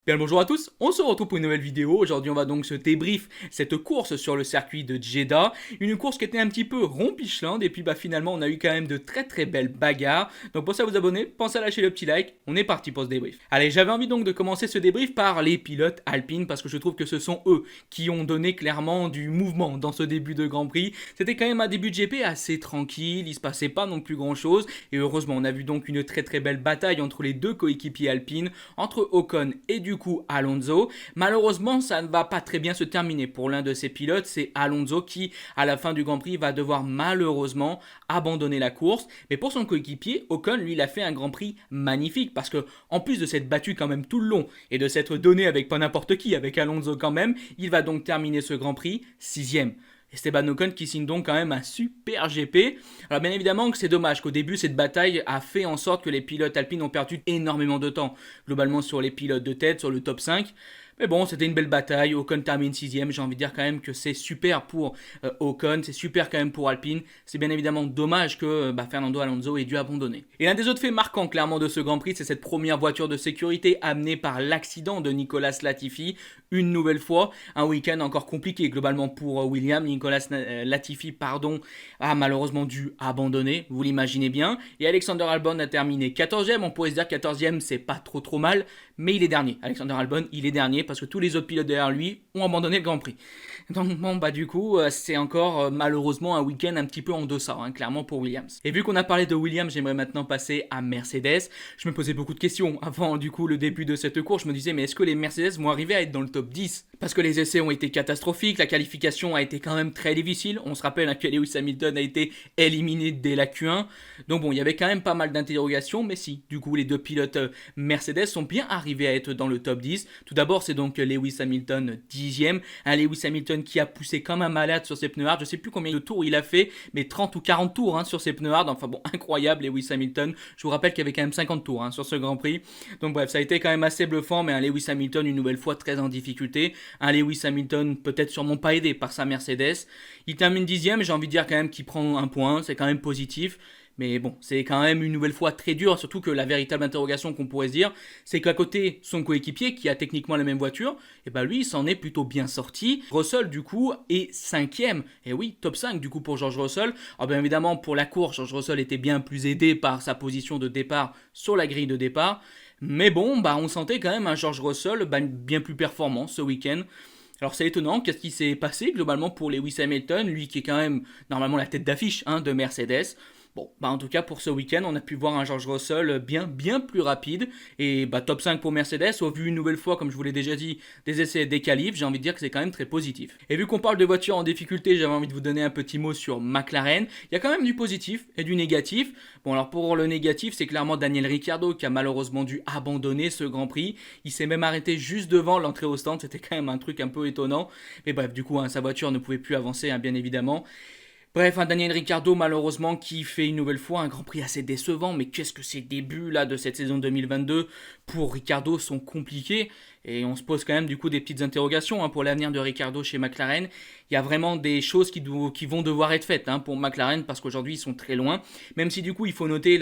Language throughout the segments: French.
Bien le bonjour à tous, on se retrouve pour une nouvelle vidéo. Aujourd'hui on va donc se débrief cette course sur le circuit de Jeddah. Une course qui était un petit peu rompichelande et puis finalement on a eu quand même de très belles bagarres. Donc pensez à vous abonner, pensez à lâcher le petit like, on est parti pour ce débrief. Allez, j'avais envie donc de commencer ce débrief par les pilotes alpines parce que je trouve que ce sont eux qui ont donné clairement du mouvement dans ce début de Grand Prix. C'était quand même un début de GP assez tranquille, il se passait pas non plus grand chose et heureusement on a vu donc une très belle bataille entre les deux coéquipiers alpines, entre Ocon et du coup Alonso. Malheureusement, ça ne va pas très bien se terminer pour l'un de ces pilotes. C'est Alonso qui, à la fin du Grand Prix, va devoir malheureusement abandonner la course. Mais pour son coéquipier, Ocon, lui, il a fait un Grand Prix magnifique parce que, en plus de s'être battu quand même tout le long et de s'être donné avec pas n'importe qui, avec Alonso quand même, il va donc terminer ce Grand Prix 6ème. Esteban Ocon qui signe donc quand même un super GP. Alors bien évidemment que c'est dommage qu'au début cette bataille a fait en sorte que les pilotes alpines ont perdu énormément de temps. Globalement sur les pilotes de tête, sur le top 5. Mais bon, c'était une belle bataille. Ocon termine 6ème. J'ai envie de dire quand même que c'est super pour Ocon, c'est super quand même pour Alpine. C'est bien évidemment dommage que Fernando Alonso ait dû abandonner. Et l'un des autres faits marquants clairement de ce Grand Prix, c'est cette première voiture de sécurité amenée par l'accident de Nicolas Latifi. Une nouvelle fois, un week-end encore compliqué globalement pour Williams. Nicolas Latifi a malheureusement dû abandonner, vous l'imaginez bien. Et Alexander Albon a terminé 14ème. On pourrait se dire 14ème, c'est pas trop mal, mais il est dernier. Alexander Albon, il est dernier parce que tous les autres pilotes derrière lui ont abandonné le Grand Prix. Donc bon, du coup, c'est encore malheureusement un week-end un petit peu en deçà, clairement pour Williams. Et vu qu'on a parlé de Williams, j'aimerais maintenant passer à Mercedes. Je me posais beaucoup de questions avant du coup le début de cette course. Je me disais, mais est-ce que les Mercedes vont arriver à être dans le top 10 ? Parce que les essais ont été catastrophiques, la qualification a été quand même très difficile. On se rappelle que Lewis Hamilton a été éliminé dès la Q1. Donc bon, il y avait quand même pas mal d'interrogations, mais si, du coup, les deux pilotes Mercedes sont bien arrivés à être dans le top 10. Tout d'abord, c'est donc Lewis Hamilton 10ème. Un Lewis Hamilton qui a poussé comme un malade sur ses pneus hard. Je sais plus combien de tours il a fait, mais 30 ou 40 tours sur ses pneus hard. Enfin bon, incroyable Lewis Hamilton. Je vous rappelle qu'il y avait quand même 50 tours sur ce Grand Prix. Donc bref, ça a été quand même assez bluffant, mais un Lewis Hamilton une nouvelle fois très en difficulté. Un Lewis Hamilton peut-être sûrement pas aidé par sa Mercedes. Il termine 10ème, j'ai envie de dire quand même qu'il prend un point, c'est quand même positif. Mais bon, c'est quand même une nouvelle fois très dur, surtout que la véritable interrogation qu'on pourrait se dire, c'est qu'à côté, son coéquipier, qui a techniquement la même voiture, lui, il s'en est plutôt bien sorti. Russell, du coup, est 5ème. Et oui, top 5, du coup, pour George Russell. Alors bien évidemment, pour la course, George Russell était bien plus aidé par sa position de départ sur la grille de départ. Mais bon, on sentait quand même un George Russell bien plus performant ce week-end. Alors c'est étonnant, qu'est-ce qui s'est passé globalement pour Lewis Hamilton, lui qui est quand même normalement la tête d'affiche de Mercedes. Bon, en tout cas pour ce week-end, on a pu voir un George Russell bien plus rapide et top 5 pour Mercedes, au vu une nouvelle fois, comme je vous l'ai déjà dit, des essais et des qualifs, j'ai envie de dire que c'est quand même très positif. Et vu qu'on parle de voitures en difficulté, j'avais envie de vous donner un petit mot sur McLaren. Il y a quand même du positif et du négatif. Bon alors pour le négatif, c'est clairement Daniel Ricciardo qui a malheureusement dû abandonner ce Grand Prix. Il s'est même arrêté juste devant l'entrée au stand, c'était quand même un truc un peu étonnant. Mais bref, du coup, sa voiture ne pouvait plus avancer, bien évidemment. Bref, Daniel Ricciardo malheureusement qui fait une nouvelle fois un Grand Prix assez décevant, mais qu'est-ce que ces débuts de cette saison 2022 pour Ricciardo sont compliqués et on se pose quand même du coup des petites interrogations pour l'avenir de Ricciardo chez McLaren. Il y a vraiment des choses qui vont devoir être faites pour McLaren parce qu'aujourd'hui ils sont très loin, même si du coup il faut noter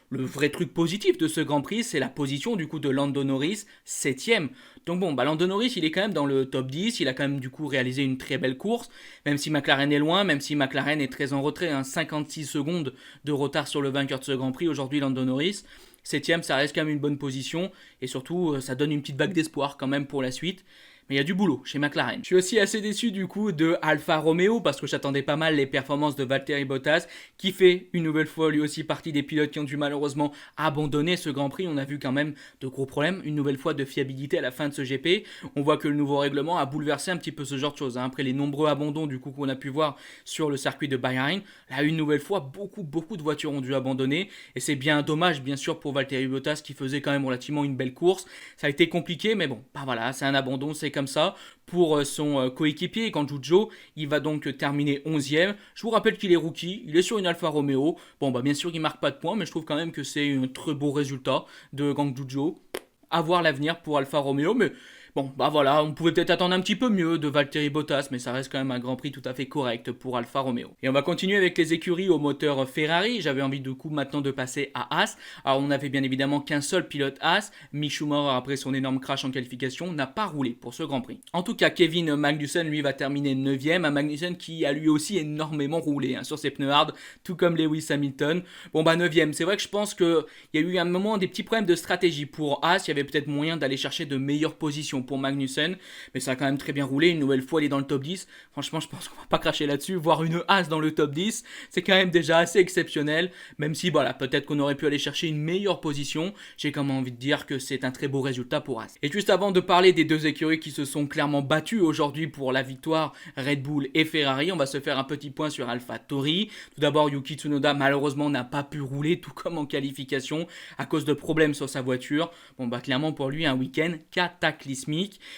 le vrai truc positif de ce Grand Prix, c'est la position du coup de Lando Norris, 7ème. Donc bon, Lando Norris, il est quand même dans le top 10, il a quand même du coup réalisé une très belle course, même si McLaren est loin, même si McLaren est très en retrait, 56 secondes de retard sur le vainqueur de ce Grand Prix, aujourd'hui Lando Norris. 7ème, ça reste quand même une bonne position, et surtout, ça donne une petite vague d'espoir quand même pour la suite. Mais il y a du boulot chez McLaren. Je suis aussi assez déçu du coup de Alfa Romeo parce que j'attendais pas mal les performances de Valtteri Bottas qui fait une nouvelle fois lui aussi partie des pilotes qui ont dû malheureusement abandonner ce Grand Prix. On a vu quand même de gros problèmes, une nouvelle fois de fiabilité à la fin de ce GP. On voit que le nouveau règlement a bouleversé un petit peu ce genre de choses. Après les nombreux abandons du coup qu'on a pu voir sur le circuit de Bahreïn, là une nouvelle fois beaucoup de voitures ont dû abandonner et c'est bien dommage bien sûr pour Valtteri Bottas qui faisait quand même relativement une belle course. Ça a été compliqué mais bon, voilà, c'est un abandon, c'est comme ça. Pour son coéquipier, Guanyu Zhou, il va donc terminer 11ème. Je vous rappelle qu'il est rookie, il est sur une Alfa Romeo. Bon, bien sûr, il marque pas de points, mais je trouve quand même que c'est un très beau résultat de Guanyu Zhou. À voir l'avenir pour Alfa Romeo, mais Bon, bah voilà, on pouvait peut-être attendre un petit peu mieux de Valtteri Bottas, mais ça reste quand même un Grand Prix tout à fait correct pour Alfa Romeo. Et on va continuer avec les écuries au moteur Ferrari. J'avais envie du coup maintenant de passer à Haas. Alors on n'avait bien évidemment qu'un seul pilote Haas. Mick Schumacher, après son énorme crash en qualification, n'a pas roulé pour ce Grand Prix. En tout cas, Kevin Magnussen, lui, va terminer 9ème. Un Magnussen qui a lui aussi énormément roulé sur ses pneus hard, tout comme Lewis Hamilton. Bon bah 9ème, c'est vrai que je pense qu'il y a eu un moment des petits problèmes de stratégie pour Haas. Il y avait peut-être moyen d'aller chercher de meilleures positions pour Magnussen, mais ça a quand même très bien roulé. Une nouvelle fois, il est dans le top 10. Franchement, je pense qu'on va pas cracher là-dessus. Voir une Haas dans le top 10, c'est quand même déjà assez exceptionnel. Même si, voilà, peut-être qu'on aurait pu aller chercher une meilleure position. J'ai quand même envie de dire que c'est un très beau résultat pour Haas. Et juste avant de parler des deux écuries qui se sont clairement battues aujourd'hui pour la victoire, Red Bull et Ferrari, on va se faire un petit point sur AlphaTauri. Tout d'abord, Yuki Tsunoda, malheureusement, n'a pas pu rouler, tout comme en qualification, à cause de problèmes sur sa voiture. Bon, bah, clairement, pour lui, un week-end cataclysmique.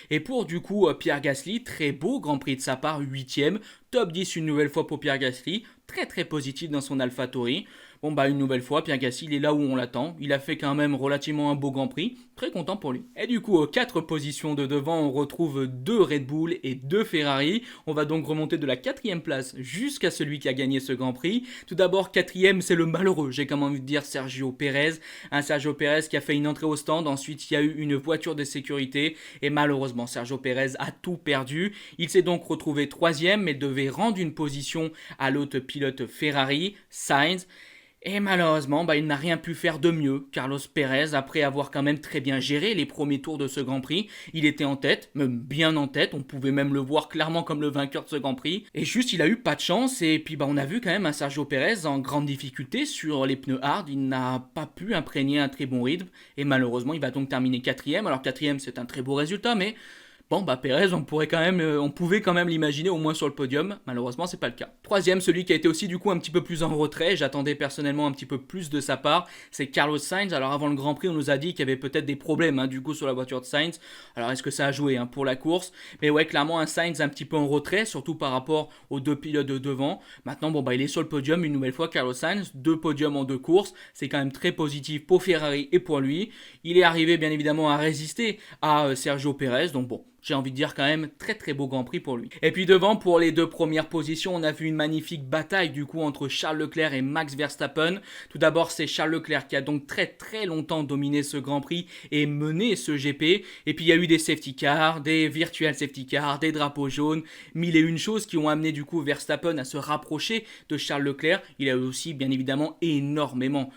Et pour du coup Pierre Gasly, très beau Grand Prix de sa part, 8ème, top 10 une nouvelle fois pour Pierre Gasly, très positif dans son AlphaTauri. Bon bah une nouvelle fois, Pierre Gasly il est là où on l'attend, il a fait quand même relativement un beau Grand Prix, très content pour lui. Et du coup aux 4 positions de devant on retrouve 2 Red Bull et 2 Ferrari, on va donc remonter de la 4ème place jusqu'à celui qui a gagné ce Grand Prix. Tout d'abord 4ème c'est le malheureux, j'ai comme envie de dire Sergio Pérez, un Sergio Pérez qui a fait une entrée au stand, ensuite il y a eu une voiture de sécurité et malheureusement Sergio Pérez a tout perdu. Il s'est donc retrouvé 3ème mais devait rendre une position à l'autre pilote Ferrari, Sainz. Et malheureusement, il n'a rien pu faire de mieux. Carlos Pérez, après avoir quand même très bien géré les premiers tours de ce Grand Prix, il était en tête, même bien en tête, on pouvait même le voir clairement comme le vainqueur de ce Grand Prix. Et juste, il a eu pas de chance, et puis on a vu quand même un Sergio Pérez en grande difficulté sur les pneus hard, il n'a pas pu imprégner un très bon rythme, et malheureusement, il va donc terminer 4ème. Alors 4ème, c'est un très beau résultat, mais... Bon, Pérez, on pouvait quand même l'imaginer au moins sur le podium. Malheureusement, c'est pas le cas. 3ème, celui qui a été aussi du coup un petit peu plus en retrait. J'attendais personnellement un petit peu plus de sa part. C'est Carlos Sainz. Alors avant le Grand Prix, on nous a dit qu'il y avait peut-être des problèmes du coup sur la voiture de Sainz. Alors est-ce que ça a joué pour la course? Mais ouais, clairement un Sainz un petit peu en retrait, surtout par rapport aux deux pilotes de devant. Maintenant, il est sur le podium une nouvelle fois, Carlos Sainz. 2 podiums en 2 courses. C'est quand même très positif pour Ferrari et pour lui. Il est arrivé bien évidemment à résister à Sergio Pérez. Donc bon. J'ai envie de dire quand même très beau Grand Prix pour lui. Et puis devant, pour les 2 premières positions, on a vu une magnifique bataille du coup entre Charles Leclerc et Max Verstappen. Tout d'abord, c'est Charles Leclerc qui a donc très longtemps dominé ce Grand Prix et mené ce GP. Et puis il y a eu des safety cars, des virtual safety cars, des drapeaux jaunes, mille et une choses qui ont amené du coup Verstappen à se rapprocher de Charles Leclerc. Il a aussi bien évidemment énormément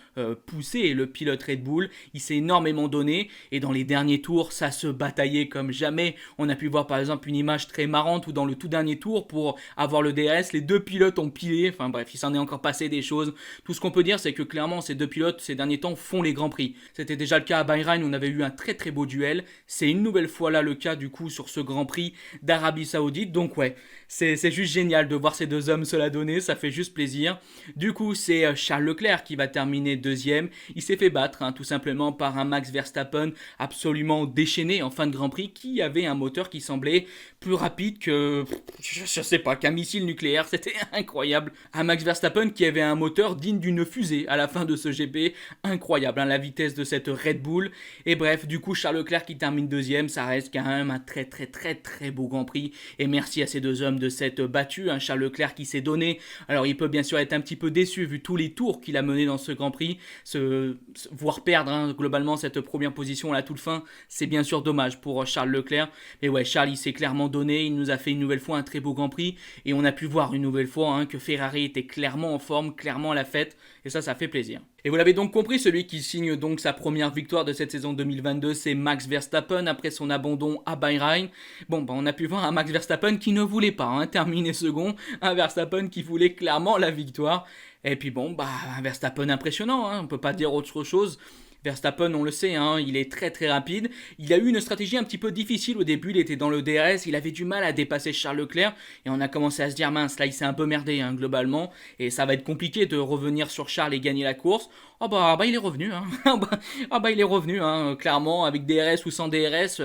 poussé le pilote Red Bull. Il s'est énormément donné et dans les derniers tours, ça se bataillait comme jamais. On a pu voir par exemple une image très marrante où dans le tout dernier tour, pour avoir le DRS, les 2 pilotes ont pilé. Enfin bref, il s'en est encore passé des choses. Tout ce qu'on peut dire, c'est que clairement ces 2 pilotes ces derniers temps font les grands prix. C'était déjà le cas à Bahreïn, on avait eu un très beau duel. C'est une nouvelle fois là le cas du coup sur ce Grand Prix d'Arabie Saoudite. Donc ouais, c'est juste génial de voir ces 2 hommes se la donner, ça fait juste plaisir. Du coup, c'est Charles Leclerc qui va terminer 2ème. Il s'est fait battre tout simplement par un Max Verstappen absolument déchaîné en fin de Grand Prix qui avait un moteur qui semblait plus rapide que, je sais pas, qu'un missile nucléaire. C'était incroyable. Un Max Verstappen qui avait un moteur digne d'une fusée à la fin de ce GP. Incroyable, la vitesse de cette Red Bull. Et bref, du coup, Charles Leclerc qui termine 2ème, ça reste quand même un très beau Grand Prix. Et merci à ces 2 hommes de cette battue. Charles Leclerc qui s'est donné. Alors, il peut bien sûr être un petit peu déçu vu tous les tours qu'il a menés dans ce Grand Prix. Voir perdre globalement cette première position à la toute fin, c'est bien sûr dommage pour Charles Leclerc. Mais ouais, Charles il s'est clairement donné, il nous a fait une nouvelle fois un très beau Grand Prix et on a pu voir une nouvelle fois que Ferrari était clairement en forme, clairement à la fête et ça fait plaisir. Et vous l'avez donc compris, celui qui signe donc sa première victoire de cette saison 2022, c'est Max Verstappen après son abandon à Bahreïn. Bon, on a pu voir un Max Verstappen qui ne voulait pas terminer second, un Verstappen qui voulait clairement la victoire. Et puis un Verstappen impressionnant, on peut pas dire autre chose. Verstappen, on le sait, il est très rapide. Il a eu une stratégie un petit peu difficile au début, il était dans le DRS, il avait du mal à dépasser Charles Leclerc et on a commencé à se dire mince, là il s'est un peu merdé globalement et ça va être compliqué de revenir sur Charles et gagner la course. Il est revenu, il est revenu, clairement, avec DRS ou sans DRS,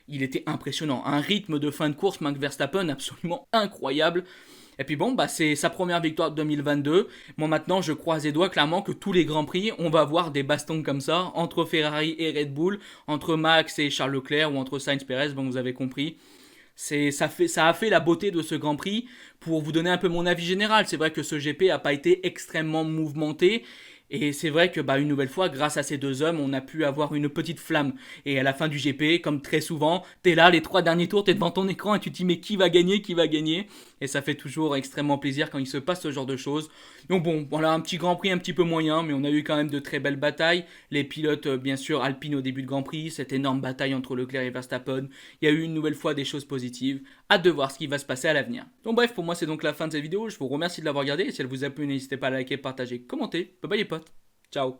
il était impressionnant. Un rythme de fin de course, Max Verstappen, absolument incroyable. Et puis bon, bah c'est sa première victoire de 2022. Moi maintenant, je croise les doigts clairement que tous les grands prix, on va avoir des bastons comme ça entre Ferrari et Red Bull, entre Max et Charles Leclerc ou entre Sainz Perez. Bon, vous avez compris. Ça a fait la beauté de ce Grand Prix. Pour vous donner un peu mon avis général, c'est vrai que ce GP a pas été extrêmement mouvementé. Et c'est vrai que une nouvelle fois, grâce à ces deux hommes, on a pu avoir une petite flamme. Et à la fin du GP, comme très souvent, t'es là, les 3 derniers tours, t'es devant ton écran et tu te dis mais qui va gagner, qui va gagner. Et ça fait toujours extrêmement plaisir quand il se passe ce genre de choses. Donc bon, voilà un petit Grand Prix un petit peu moyen, mais on a eu quand même de très belles batailles. Les pilotes, bien sûr, Alpine au début de Grand Prix, cette énorme bataille entre Leclerc et Verstappen. Il y a eu une nouvelle fois des choses positives. Hâte de voir ce qui va se passer à l'avenir. Donc bref, pour moi c'est donc la fin de cette vidéo. Je vous remercie de l'avoir regardé. Et si elle vous a plu, n'hésitez pas à liker, partager, commenter. Bye bye les potes. Ciao.